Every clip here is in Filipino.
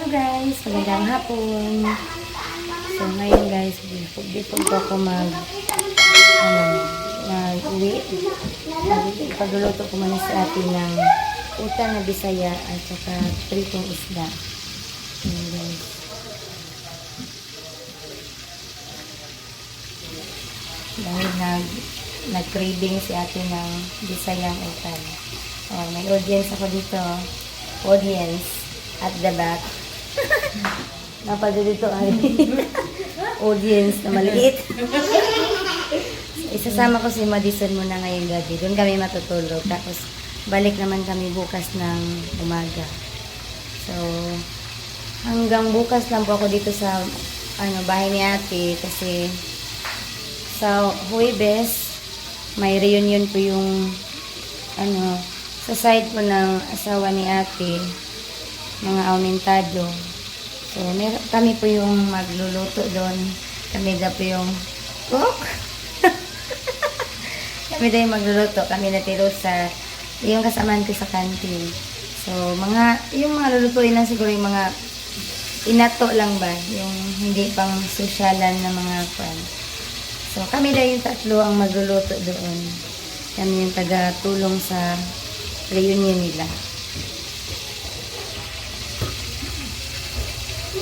Hello guys, magandang hapon. So ngayon guys, dito po ako mag-uwi. Pagluluto ko muna sa atin ng utan na Bisaya at saka pritong isda. Ayan guys. Dahil nag-craving si atin ng Bisayang utan. Oh, may audience ako dito. Audience at the back. Napagod dito ay audience na maliit. Isasama ko si Madison muna ngayong gabi. Doon kami matutulog. Tapos balik naman kami bukas ng umaga. So hanggang bukas lang po ako dito sa bahay ni ate kasi sa Huwebes may reunion po yung sa side po ng asawa ni ate, mga aumentado. So, kami po yung magluluto doon. Kami daw po yung cook. Kami daw yung magluluto. Kami natiro sa yung kasamaan ko sa kantin. So, yung mga lulutuin lang siguro yung mga inato lang ba? Yung hindi pang sosyalan na mga pan. So, kami daw yung tatlo ang magluluto doon. Kami yung taga-tulong sa reunion nila.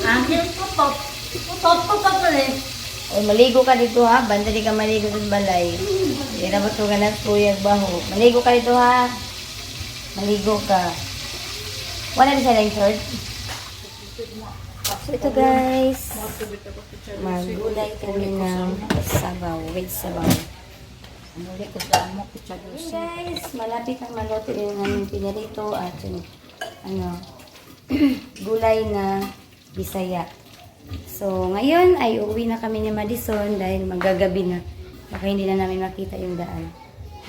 Akin po pala. O, maligo ka dito ha. Banda di ka maligo sa balay. Hindi na ba ito ka na tuyag baho. Maligo ka dito ha. Maligo ka. Wala na siya lang short. So ito guys. Magulay kami ng sabaw. With sabaw. Guys, malapit ang maluto yung aming pinarito at gulay na Bisaya. So, ngayon ay uuwi na kami ni Madison dahil magagabi na. Baka hindi na namin makita yung daan.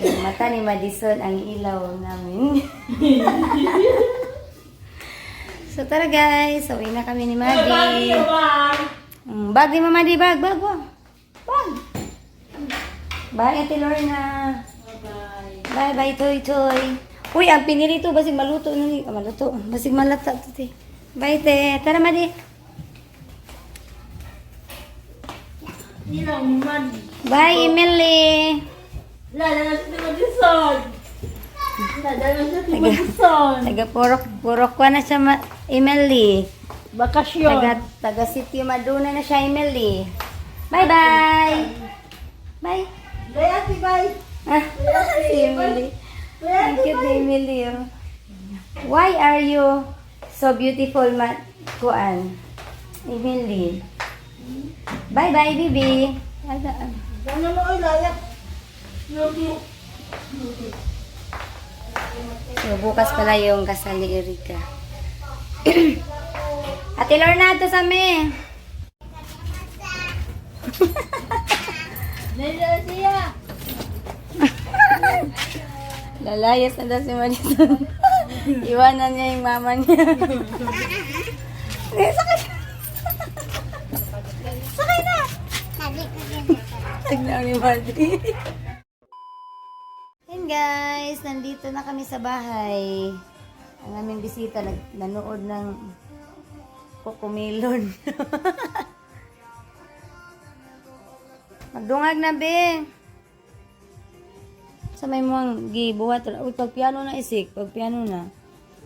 Yung mata ni Madison ang ilaw namin. So, tara guys. Uuwi na kami ni Madi. Bag ni Mama Di, bag. Bag. Bye, Ate Lorna. Bye, Toy. Uy, ang pinili ito. Basig maluto na ni. Maluto. Basig malata ito. Bye, te. Tara, Madi. Bye, Emily. Lala na si Madison. Taga-purok ko na siya, Emily. Bakasyon. Taga-City Maduna na siya, Emily. Bye. Bye. Layati, bye. Si Emily. Thank you, Emily. Why are you so beautiful, Kuan? Emily. Bye, Bibi. Ano mo ay layat? So, bukas pala yung kasal ni Erika. Ate Lorna, ito sa me. Siya. Lalayas na daw si Madison. Iwanan niya yung mama niya. Sakay na! Tignan ni Madi. Hey guys, nandito na kami sa bahay. Ang aming bisita nanood ng Cocomelon. Magdungag na, be. Sa may mga gibuhat. Uy, pag piano na isik. Pag piano na.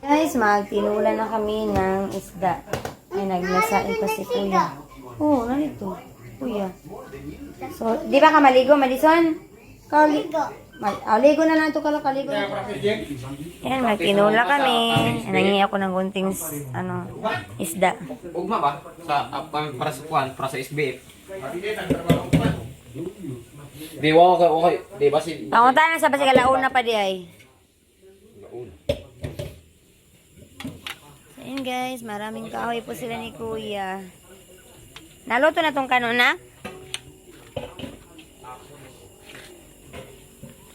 Guys, magtinula na kami ng isda. Ay, naglasain pa si Kuya. Oo, narito. Kuya. So, di ba ka maligo, Madison? Ligo na lang ito kaligo na ito. Yan, magtinula kami. Nangingi ako ng gunting isda. Ugma ba? Para sa kwan, para sa SBF. Di wa okay. Di ba si Pangunta na sa basi kalauna pa di ay. So, yun guys, maraming kahoy po sila ni Kuya. Naluto na tong kanuna?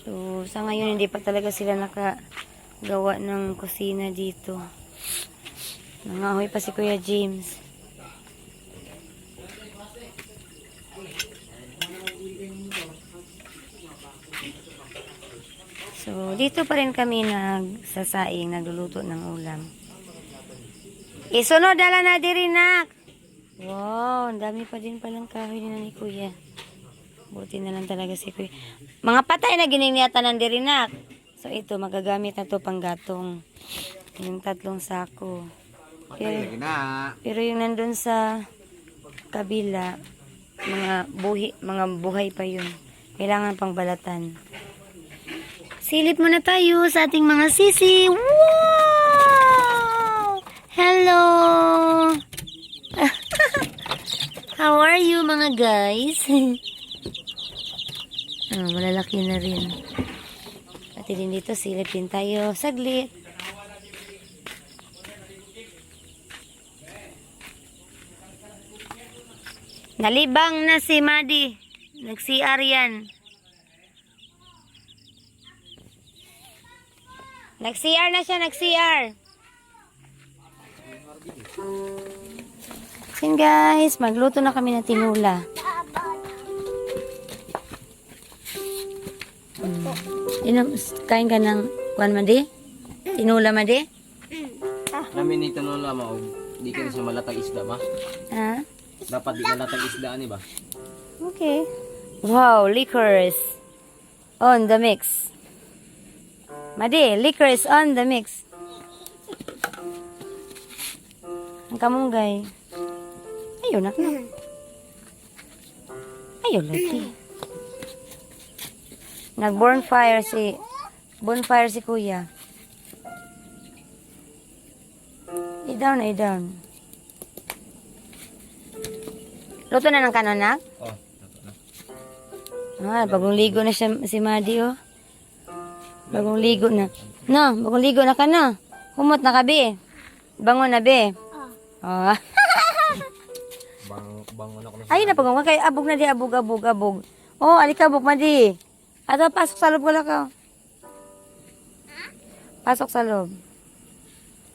So, sa ngayon hindi pa talaga sila nakagawa ng kusina dito. Nangahoy pa si Kuya James. So, dito pa rin kami nagsasaing, nagluluto ng ulam. Isunod na lang na diri, nak. Wow, ang dami pa din palang kahoy ni Kuya. Buti na lang talaga si Kuya. Mga patay na gininiatan ng diri, nak. So, ito, magagamit na to pang gatong. Yung 3 sako. Pero yung nandun sa kabila, mga buhay pa yun. Kailangan pang balatan. Silip muna tayo sa ating mga sisi. Wow! Hello! How are you mga guys? Malalaki na rin. Pati din dito, silip din tayo. Saglit. Nalibang na si Madi. Nag-CR yan. Nag-CR na siya, nag-CR. Sin guys, magluto na kami ng tinula. Kain ka ng kuwan, Madi? Tinula, Madi? Namin ni Tanola mo, di ka na siya malatag isda ba? Ha? Dapat di malatag isda ni ba? Okay. Wow, licorice on the mix. Madi, licorice on the mix. Ang kamunggay. Ayun na. Ayun lagi. Nag-bonfire si Kuya. I-down. Luto na ng kanon, nak? Oh, Bagong ligo na siya, si Madi, oh. Bagong ligo na. No, bagong ligo na ka na. Humot na ka, be. Bangon na, be. Oh. bangon ako na. Ayun na, pagong kay abog na di, abog. Oh, alikabok, Madi. Ato, pasok sa loob ko lang ka. Pasok sa loob.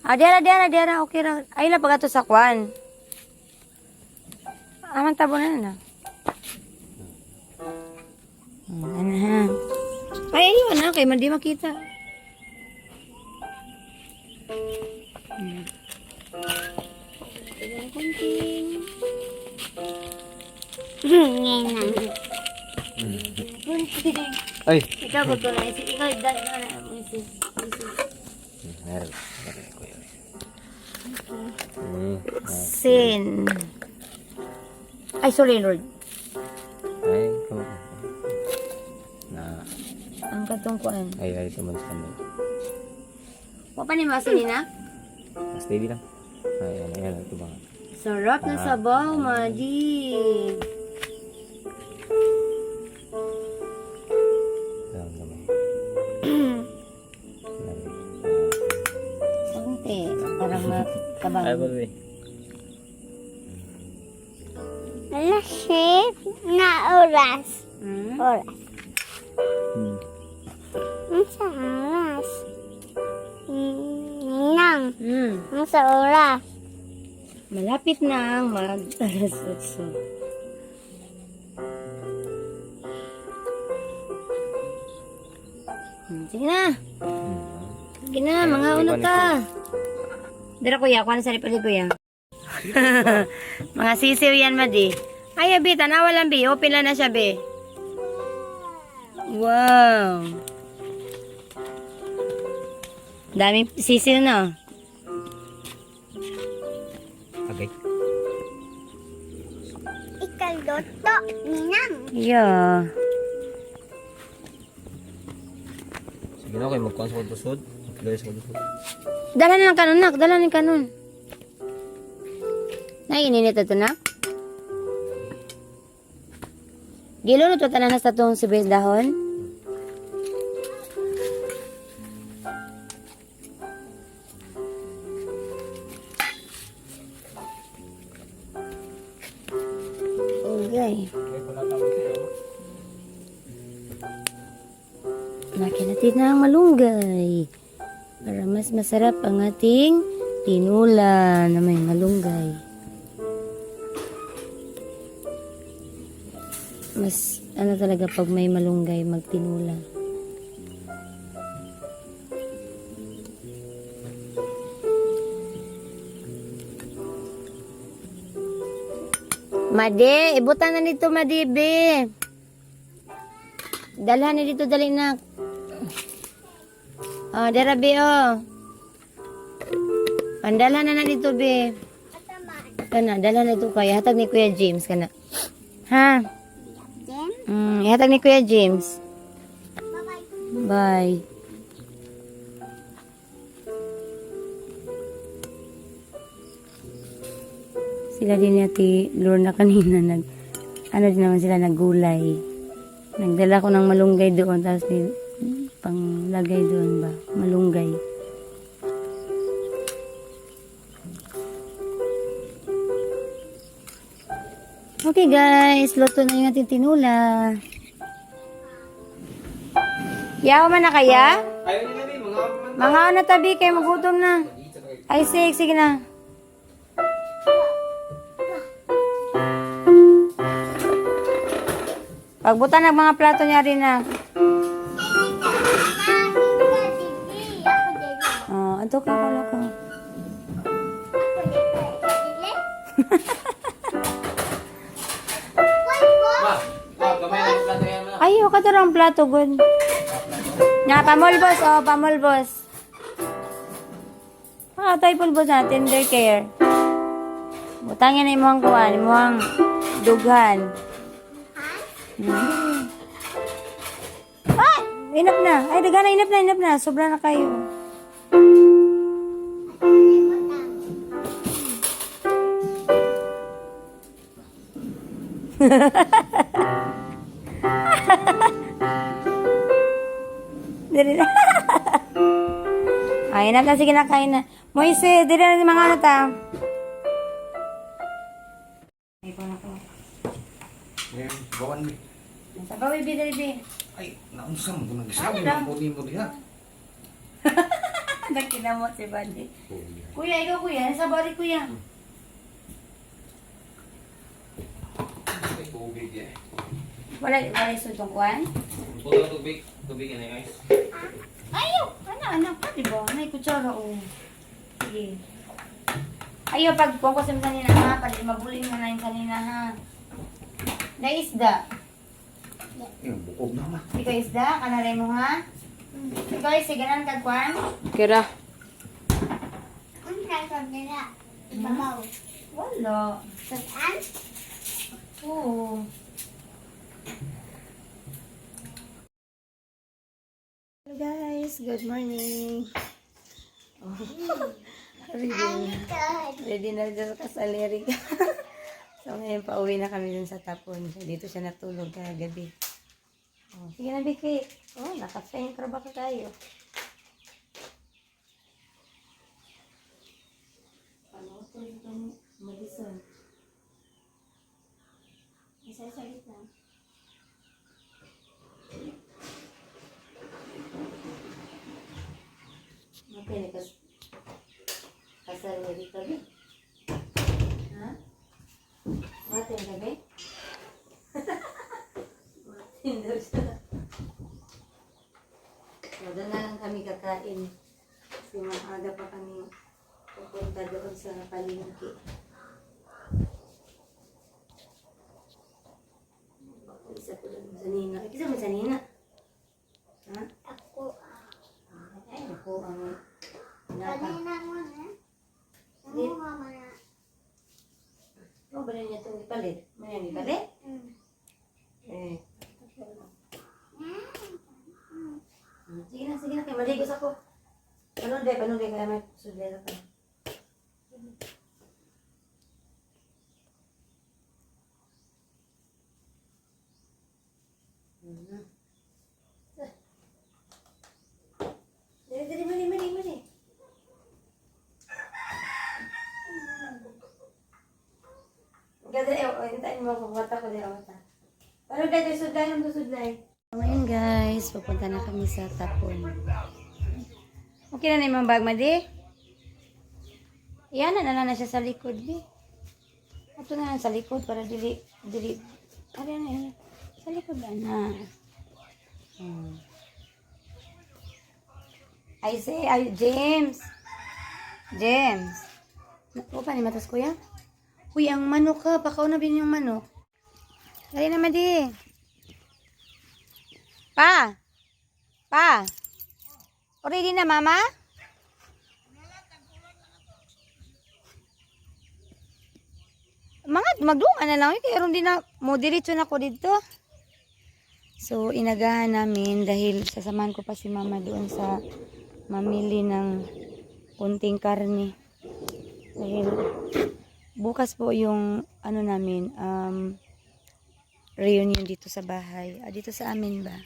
Diara, okay ra. Ayun na, pag ato sa kwan. Amang tabo na. Ano ha? Ay, ayun na. Kaya madi makita. Ay. Ikaw ba ito na? Ikaw, dahil na. Meron. Sin. Ay, sorry, Lord. Ay, na. Ang katungkuan. Ay, ito man sa kanya. Wapa ni masin na? Steady lang. Ayan, ito ba? Sarap na sabaw, Madi. Alam naman. Sante, parang matabang. Ay, baby. Alas na oras. Oras. Sa oras. Nang. Sa oras. Malapit na ang mag-alas 8. Sige na. Sige na, mga una ka. Dara kuya, kuha na sa lipad kuya. Mga sisiw yan, Madi. Ay, Abi, tanawa lang, Bi. Open lang na siya, Bi. Wow. Daming sisiw na. Okay. Ikaluto, ninang. Yeah. Sige na, okay, magkuhan sa kusod. Magkuhan sa kusod. Dala na ng kanon, nak. Dala ng kanon. Naiinit ito, nak. Gilo na ito tanan sa itong sibuyas dahon. Okay. Lagyan natin ng malunggay. Para mas masarap ang ating tinula na may malunggay. Mas ano talaga pag may malunggay magtinula. Madi, ibutan na dito, Madi, be. Dalhan na dito, dali na. Oh, dara, be, oh. Pandalhan na dito, be. Kana, dalhan na dito kaya. Hatag ni Kuya James, kana. Ha? Ihatag ni Kuya James. Bye. Sila din yati Lorna kanina ano din naman sila naggulay. Nagdala ko ng malunggay doon tapos panglagay doon ba malunggay. Okay guys, luto na yung ating tinula. Yawa man na kaya? Ayaw nila rin, Mga na tabi kayo magutom na. Ay sige na. Pagbutan ng mga plato niya rin na. Oh, ato ka pala ka. Gamay lang plato yan mo. Ay, ka ang plato, good. Nga, pamulbos, oh, pamulbos. Tayo pulbos na, tender care. Butangin na imuhang kuwan, imuhang dughan. Ah! Inap na. Ay, daga na, inap na. Sobra na kayo. Dili na. Ay, inap na. Sige na, kain na. Moise, dili na mga ano ta. Ay, po na ko. Bawan mi. Sa bawi, bi. Ay, naunsam ko nang isabi ng puli mo diha. Nagkinamot si Bandi. Kuya, ikaw kuya. Nasa bari kuya. Ay, tubig eh. Wala sutong kuhan? Puto ka tubig. Tubig yan guys. Ayaw! Anak pa, diba? May kutsara, oh. Sige. Ayaw, pag ko sa kanina, ha? Pag mabuling mo na yung kanina, ha? Na isda. Yung bukog naman. Ikaw isda, kanalay mo, ha? Ikaw ay siganan ka, Kwan? Kira. Ang kaya nila. Ibabaw. Wala. Saan? Oo. Hello guys, good morning. Oh. Ready na dyan sa kasaliri. So ngayon pauwi na kami dun sa tapon. Dito siya natulog kagabi. Oh, sige na Vicky. Oh, naka-faint ba ka tayo? Ano ito itong Madison? Isa-isa lang. Okay, kasaliri kami. Ha? Matin kami? Matin daw siya. So, doon na lang kami kakain. Kasi maaga pa kami pupunta doon sa palengke. Isa ko doon sa Nina. Isa mo sa Nina? Ha? Ako. Ay, ako ang Kanina mo na. Ano nga mga? oh, ba niya itong ipalit? Ba niya ipalit? Eh. Sige na, kaya maligos ako. Panuday, kaya may sudlera ka. Mali. Hintayin mo ako, mata ko din mata. Paano dahil sudlay? Ngayon guys, pupunta na kami sa tapon. Okay na yung bag, Madi? Iyan na siya sa likod, Bi. Ito na lang sa likod para dili. Ano, sa likod na. James. Upa ni matas kuya? Uy, ang manok ka. Pakaw na bin yung manok. Dali na, Madi. Pa! Pa! O ready na, Mama? Mga magdungan na lang. Kaya ron din na, mo diretso na ko dito. So, inagahan namin dahil sasamahan ko pa si Mama doon sa mamili ng kunting karne. Dahil bukas po yung ano namin, reunion dito sa bahay. Dito sa amin ba?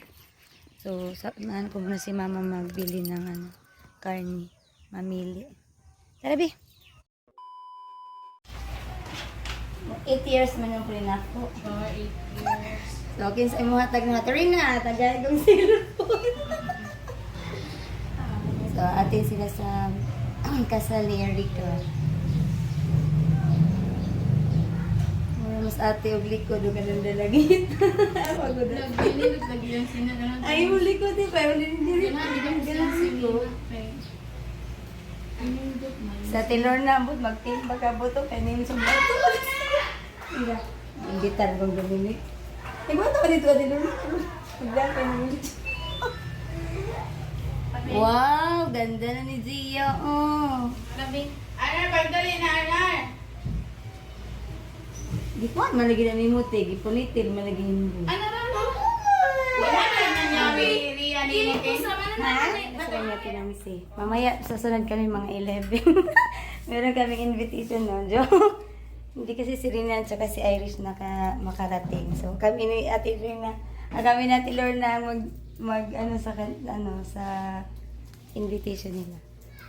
So, samahan ko muna si Mama magbili ng karne. Mamili. Tara, Bi. 8 years man yung prinako. 8 years. So, kinsa imo hatag na Tarina, tagay kong cellphone. So, atin sila sa kasal ni Erica. Mas ate og likod og kanang dalagit. Nagbilid lagi yung sinagalan. Ay, uli ko di pa, uli diri. Sa tilor na ambot magtimba ka buto kanin sa bato. Ira, ang gitar kong Dominic. Igual ka dito tilor. Pagdal ka ng Wow, ganda na ni Zia. Oh. Anar, pagdali na, Anar! Di ko man lagi na mimuti, gipunitil man lagi hindi. Ano na? Wala na nangyari. Riyan, Masarap natin ang misi. Mamaya, sasunod kami mga 11. Meron kaming invitation, no? Joke. Hindi kasi si Rina at saka si Irish makarating. So, kami ni Ate Rina, kami na Ate Lorna sa invitation nila.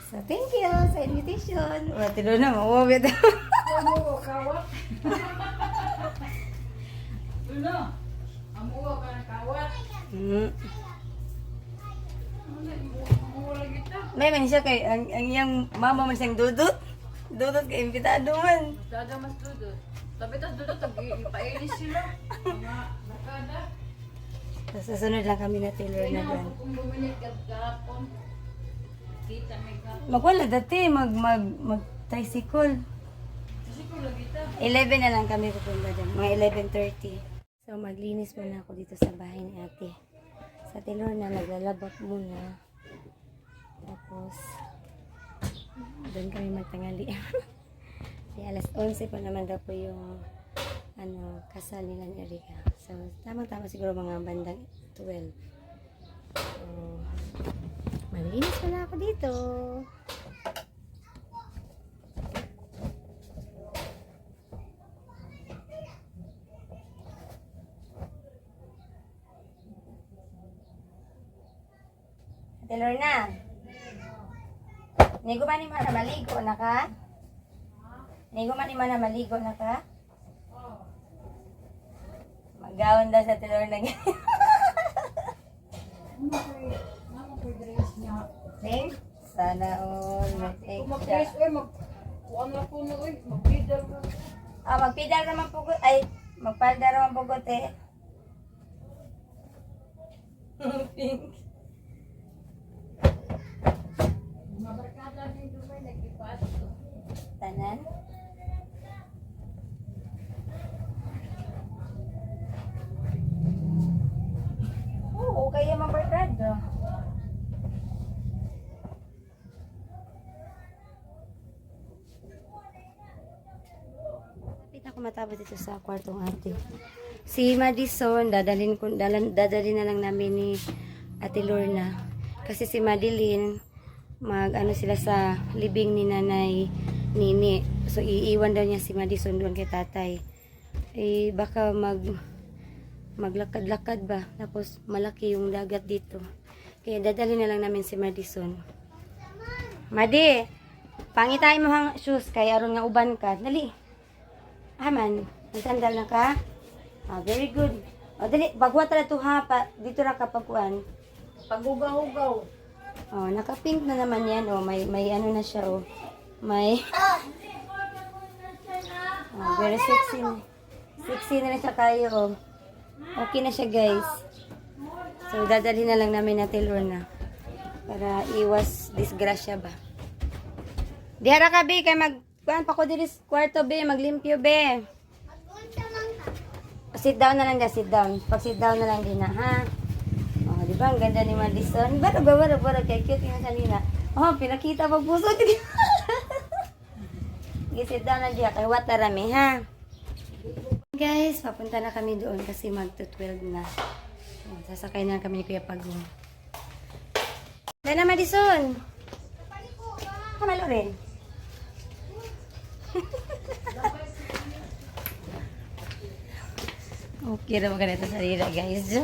So, thank you sa invitation. O, Ate Lorna, mawawit. Kawat. Ulo. Amuwa ka na kawat. May man siya kay, ang iyang mama man siyang dudot. Dudot kay imbitado man. Dada mas dudot. Tapi tas dudot, painis sila. Mga nakada. So, susunod lang kami na Taylor na dyan. Kung bumili ka kahapon, kita may kahapon. Magwala dati, mag-tricycle. Kasi kung lagi ta. 11 na lang kami pupunta dyan. Mga 11:30. So, maglinis muna ako dito sa bahay ni ate. Sa Taylor na, naglalabak muna. Tapos, doon kami magtangali. Di alas 11 pa naman daw po yung kasal nila ni Erica. So, tamang-tama siguro mga bandang 12. So, malinis na ako dito. Ate Lorna, nigo man ni mana maligo na ka? Nigo man ni mana maligo na ka? Magawon daw sa Ate Lorna. Sing? Sana all. Mag-dress, kuha na po na, mag-bidal na. Magpidal naman pugot. Ay, magpalda naman pugot eh. Pink. Mabarkada din Dubai, nag-ipat. Tanan. Oo, kaya mabarkada. Kapit ako matapos dito sa kwartong ate. Si Madison, dadalhin na lang namin ni Ate Lorna. Kasi si Madeline, sila sa libing ni Nanay Nini. So, iiwan daw niya si Madison doon kay tatay. Eh, baka maglakad-lakad ba. Tapos, malaki yung dagat dito. Kaya, dadalhin na lang namin si Madison. Madi, pangitay mo hang shoes kay aron nga uban ka. Dali. Aman, sandal na ka? Very good. Dali, bagwa tala to ha. Dito ra kapagkuan. Pag-ugaw-ugaw. Naka-pink na naman yan. May ano na siya. May... very sexy. Sexy na siya kayo. Okay na siya, guys. So, dadalhin na lang namin na Lorna. Para iwas disgrasya ba. Dihara ka, Bi. Kaya kuan pa ko diri sa kwarto be, maglimpyo be. Sit down na lang da, sit down. Pag sit down na lang din na, ha? Oh, di ba? Ang ganda ni Madison. Barag, kay cute yung kanina. Oh, pinakita pag puso. Sit down na diya, kay waterami, ha? Guys, papunta na kami doon kasi magto-12 na. Oh, sasakay na kami ni Kuya Pagong. Dahil na, Madison. Kamalo rin. Okay na maganda sa sarira, guys.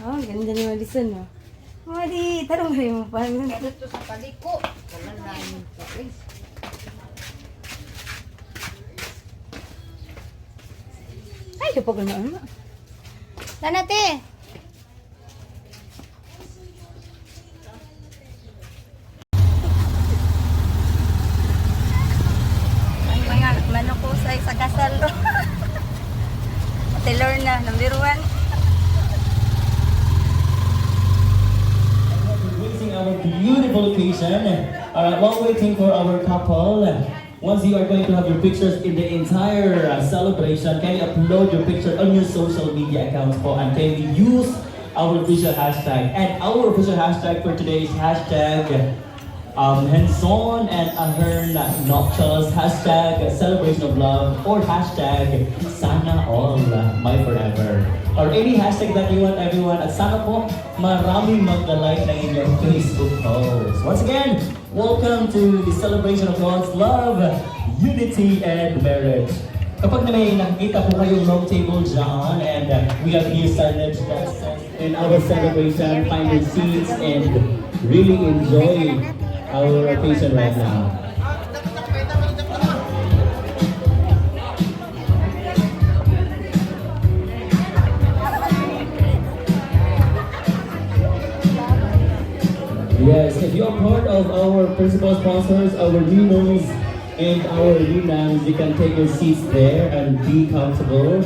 Oh, ganda ni Madison, no? Madi, tarong rin mo pa. Dito sa paliko. Wala na yung paris. Ay, kapag ano. Tanate! Ang mga manukusay sa kasal. Taylor na, number 1. Waiting our beautiful location. Alright, while waiting for our couple, once you are going to have your pictures in the entire celebration, can you upload your picture on your social media accounts po, and can you use our official hashtag? And our official hashtag for today is hashtag Henson and Ahern Nuptials, hashtag celebration of love, or hashtag Sana All My Forever. Or any hashtag that you want, everyone. At sana po maraming mag-like na inyong Facebook post. Once again, welcome to the celebration of God's love, unity, and marriage. Kapag na may nakikita po kayong long table dyan, and we have here started in our celebration, find your seats and really enjoy our occasion right now. Yes, if you are part of our principal sponsors, our Ninos and our Ninangs, you can take your seats there and be comfortable.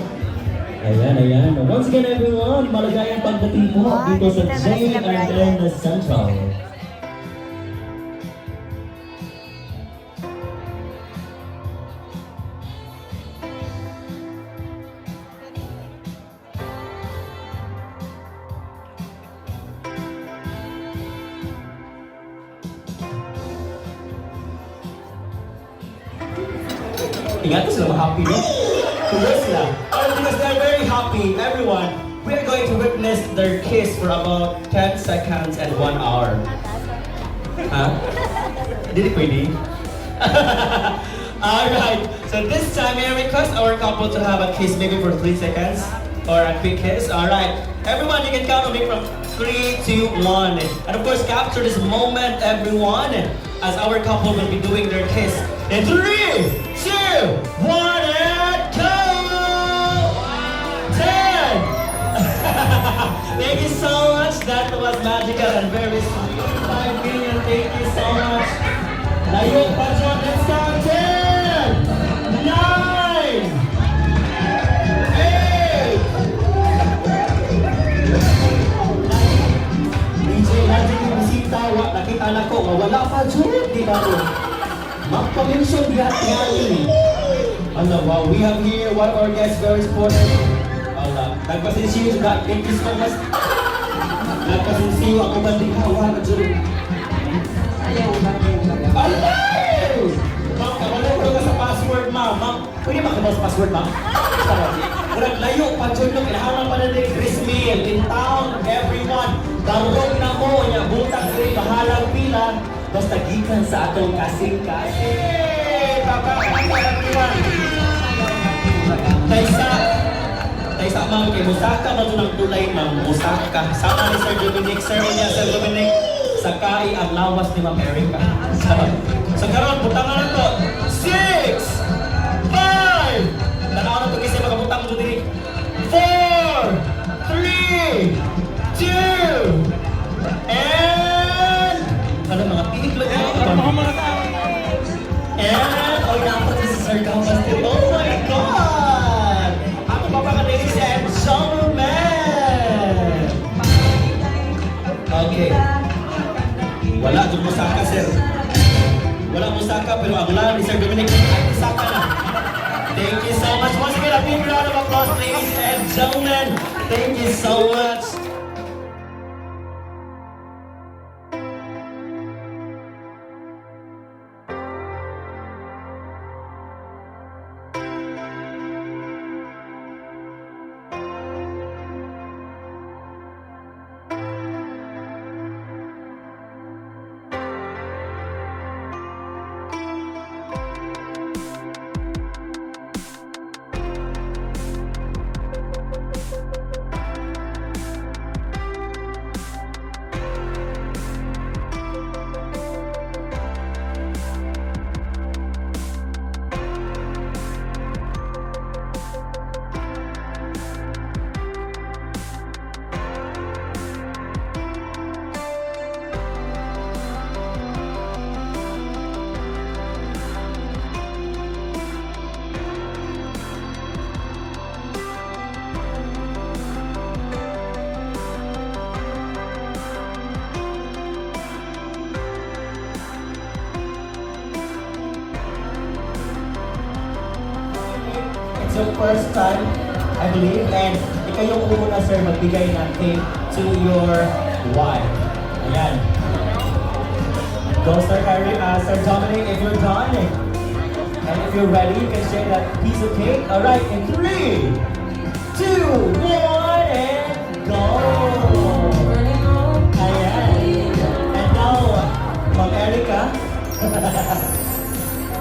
Ayan, ayan. Once again everyone, maligayang pagdating po dito sa J and N Central. Ingat sila happy, no? Congrats sila. And because they're very happy, everyone, we are going to witness their kiss for about 10 seconds and 1 hour. Huh? Did it pwede? Alright, so this time may I request our couple to have a kiss maybe for 3 seconds? Or a quick kiss? Alright, everyone, you can count on me from 3, 2, 1. And of course, capture this moment, everyone, as our couple will be doing their kiss. In 3, 2, 1, and go! 10! Thank you so much. That was magical and very sweet. 5 million, thank you so much. Layo pa dyan. Let's count 10! 9! 8! DJ, natin yung bisita. Nakita na ko. Wala pa dyan. Di ba ko? Mag-commission di hati-hati. Allah, wow, we have here one of our guests, very important. Allah, nagpasinsiyo juga, thank you so much. Nagpasinsiyo ako ba di hawa na dyan? Allah! Ma'am, kabalo ko ka sa password, ma'am. Ma'am, pwede makabal sa password, ma'am? Murag layo, pa-join lang, kailangan pa na din, Chris Mill, in town, everyone. Darog na mo, niya, butak rin, bahalang pila. Basta gikan sa atong kasing-kasing. Taysa ma'am, kay Musaka ba ito ng tulay, ma'am? Musaka. Sama ni Sir Dominic. Sir niya, Sir Dominic. Sakai ang lawas ni Ma'am Erica. Sa karon, butangan na to. 6! 5! Tanaw na ito kasi makabutang mo dito. 4! 3! 2! And... Ano mga pinig lang yun? And... Oh, dapat si Sir Gaumas din. Oh my God! Ako pa mga ladies and gentlemen! Okay. Wala, dun mo saka, sir. Wala Osaka, pero ang land ni Sir Dominic ay Osaka na. Thank you so much. Once again, a big round of applause, ladies and gentlemen. Thank you so much. It's your first time, I believe, and ikaw yung una, sir, magbigay ng cake to your wife. Ayan. Go, Sir Sir Dominic, if you're done. And if you're ready, you can share that piece of cake. Alright, in 3, 2, 1, and go! Ayan. And now, Ma'am Erica,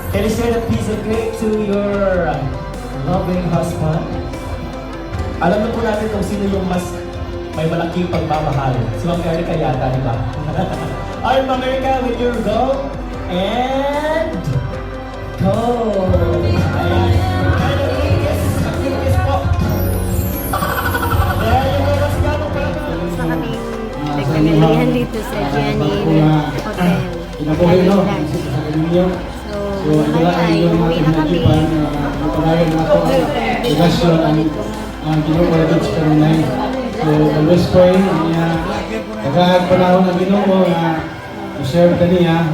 can you share that piece of cake to your loving husband? Alam na po natin kung sino yung mas may malaking pagmamahal. Si Ma'am Erica yata, di ba? Alright, Ma'am Erica, with your go, and go! Ayan. And a kiss po. There you go, let's go. Sa kaming nagpamilihan dito sa Gianni Hotel. Inabuhay no, Thailand. sa kanilyo. So, So, ang dila ay yung uwi na kami. napadayon na ako ang relasyon ang Ginoo Beach Karonay. So, always pray niya nagahag panahon ng Ginoo na i-share ka niya,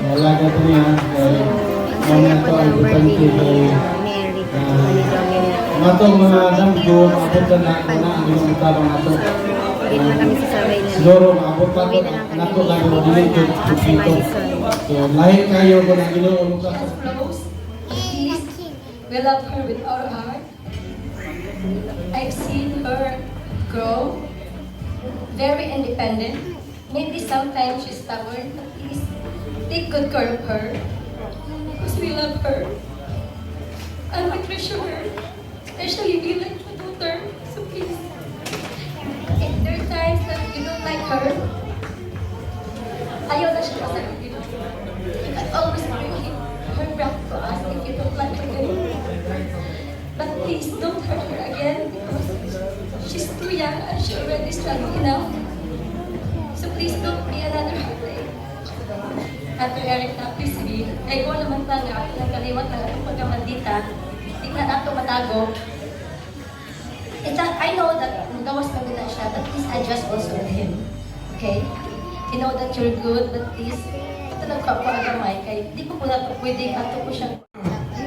alaga ka niya. Ang saya po ng birthday ni kay Mary. Ni Dominic. ang atong mga damgo, maabutan na ako na ang Ginoo tabang ato. Uwi na kami sa survey na. Siguro maabot pa Uwi ko na lang kami nato ni kayo Dominic dili at ko si Madison. So, lahi kayo ko ng Ginoo lukas. Close. Please, we love her with our heart. I've seen her grow, very independent. Maybe sometimes she's stubborn, but please take good care of her because we love her and we treasure her, especially we like a daughter. So please, if there are times that you don't like her, ayaw na siya sa you know. You can always bring her back to us if you don't like her anymore. But please don't hurt her again because she's too young and she already struggling enough. So please don't be another heartache. Ate Erica, please be. Kay ko naman pa nga, nagkaliwat na itong pagkamandita. Di na nato matago. I know that nagawas pa din na siya, but please adjust also with him. Okay? I know that you're good, but please, ito nagpapaagamay kay di ko po na pwede ato po siya.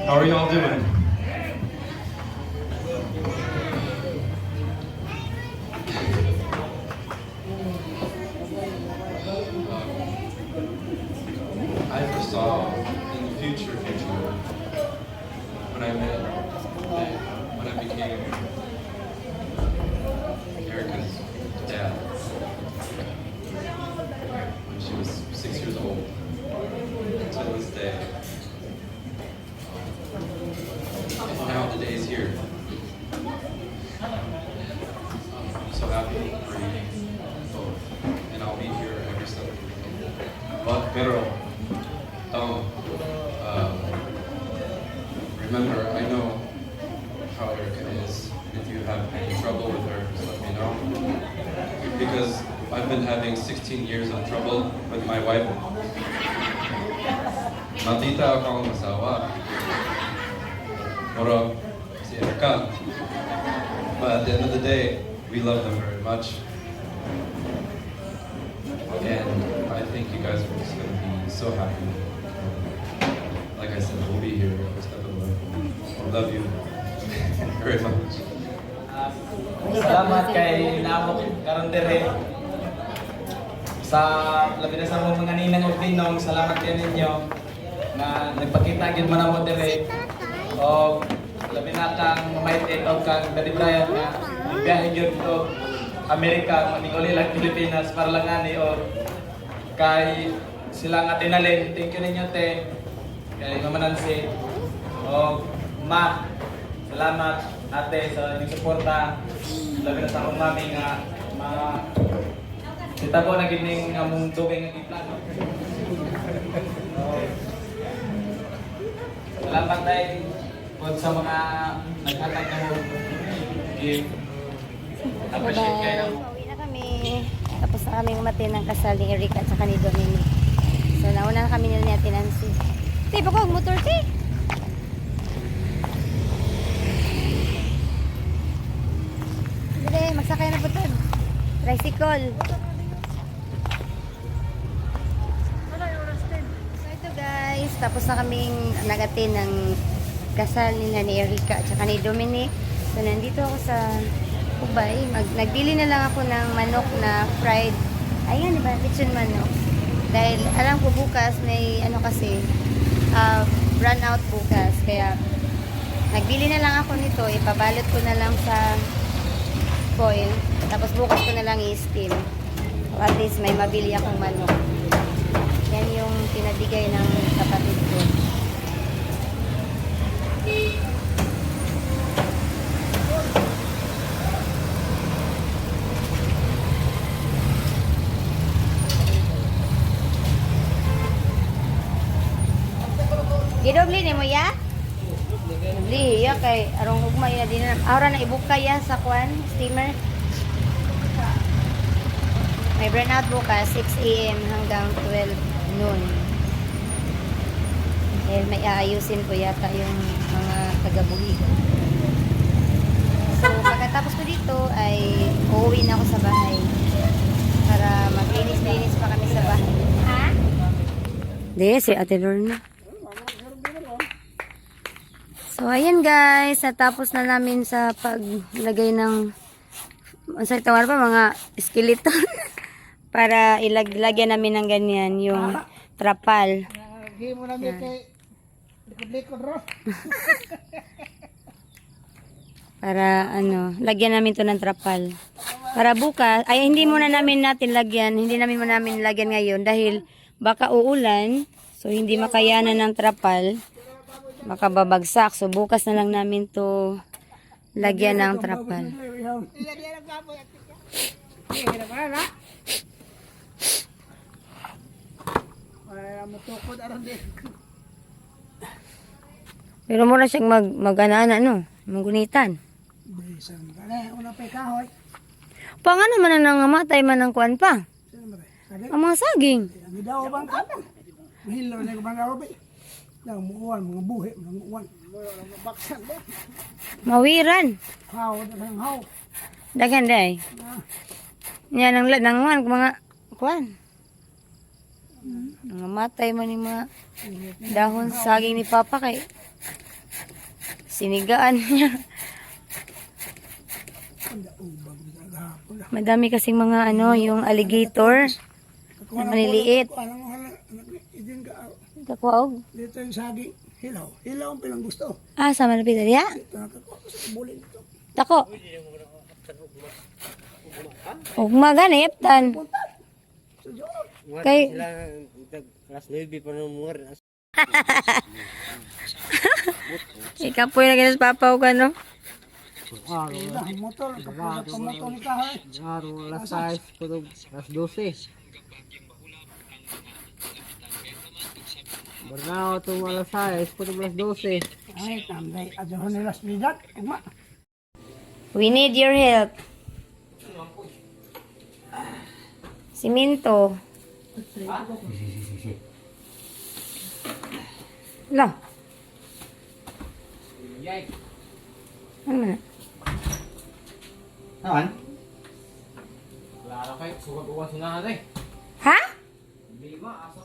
How are y'all doing? I foresaw in the future, when I met, when I became Erica's dad, when she was 6 years old, until this day. And now the day is here. I'm so happy for you both, and I'll be here every step of the way. Pero, remember, I know how Erica is. If you have any trouble with her, just let me know. Because I've been having 16 years of trouble with my wife. Matita akong masawa. Moro, si Erica. But at the end of the day, we love them very much. And I think you guys are just going to be so happy. like I said, we'll be here. I love you very much. Salamat kay Namok karon dire. Sa labi na sa mga ninang ug dinong, salamat kayo ninyo na nagpakita gyud man mo dire. O labi na kang mait og kang dadibrayan nga biyahe gyud to Amerika, maninguli lang Pilipinas para lang ani o kay sila nga tinalin. Thank you ninyo te. Kay Mama Nancy. O Ma, salamat ate sa inyong suporta. Labi na sa akong mami nga kita ko na gining among tubig nga giplano. Salamat tayo po sa mga naghatag na mo gift. Appreciate kayo na mo. Pauwi na kami. Tapos na kaming umati ng kasal ni Eric at saka ni Dominic. So nauna na kami nila ni Ate Nancy. Tay, bako motor tay. Dili, magsakay na po to. Tricycle. So ito guys, tapos na kaming nagatin ng kasal nila ni Erica at saka ni Dominic. So nandito ako sa Ubay. Nagbili na lang ako ng manok na fried. Ayan, diba? Lechon manok. Dahil alam ko bukas may ano kasi run out bukas. Kaya nagbili na lang ako nito. Ipabalot ko na lang sa foil. Tapos bukas ko na lang i-steam. At least may mabili akong manok. Yan yung pinabigay ng kapatid ko. Gidobli ni mo ya? Dobli ya kay arong ugma ya din na. Ara na ibuka ya sa kwan steamer. May burnout bukas 6 AM hanggang 12 noon. Eh may aayusin ko yata yung mga taga-buhi. So pagkatapos ko dito ay uuwi na ako sa bahay para maglinis-linis pa kami sa bahay. Ha? Di, si Ate Lorna. So, ayan guys, natapos na namin sa paglagay ng sa tawar pa mga skeleton para ilagyan namin ng ganyan yung trapal. Para ano, lagyan namin to ng trapal. Para bukas, ay hindi muna namin lagyan ngayon dahil baka uulan, so hindi makayanan ng trapal. Makababagsak. So, bukas na lang namin to lagyan ng trapal. Pero muna siyang mag-anana, no? Magunitan. Pa nga naman na nangamatay man ng kuwan pa. Ang mga saging. Mawiran. Daghan day. Yan ang mga kuan. Nangamatay man ni mga dahon saging ni Papa kay sinigaan niya. Madami kasing mga ano, yung alligator na maliliit. Kakuaog. Dito yung saging, hilaw. Hilaw ang pilang gusto. Ah, sa malapit na diya? Dito nakakuha ko sa bulin dito. Tako. Ugma ganip tan. Kay ikapoy na ginas Papa og ano? Motor, kapag motor ni kahay. Alas 6, kutob alas 12. Bernao itong alas 6, kutob alas 12. Ay, tambay. Adyo nila slidat. Uma. We need your help. Simento. Lah. Ano na? Naman? Wala na kayo, sugat uwan si nanay. Ha? Lima, asa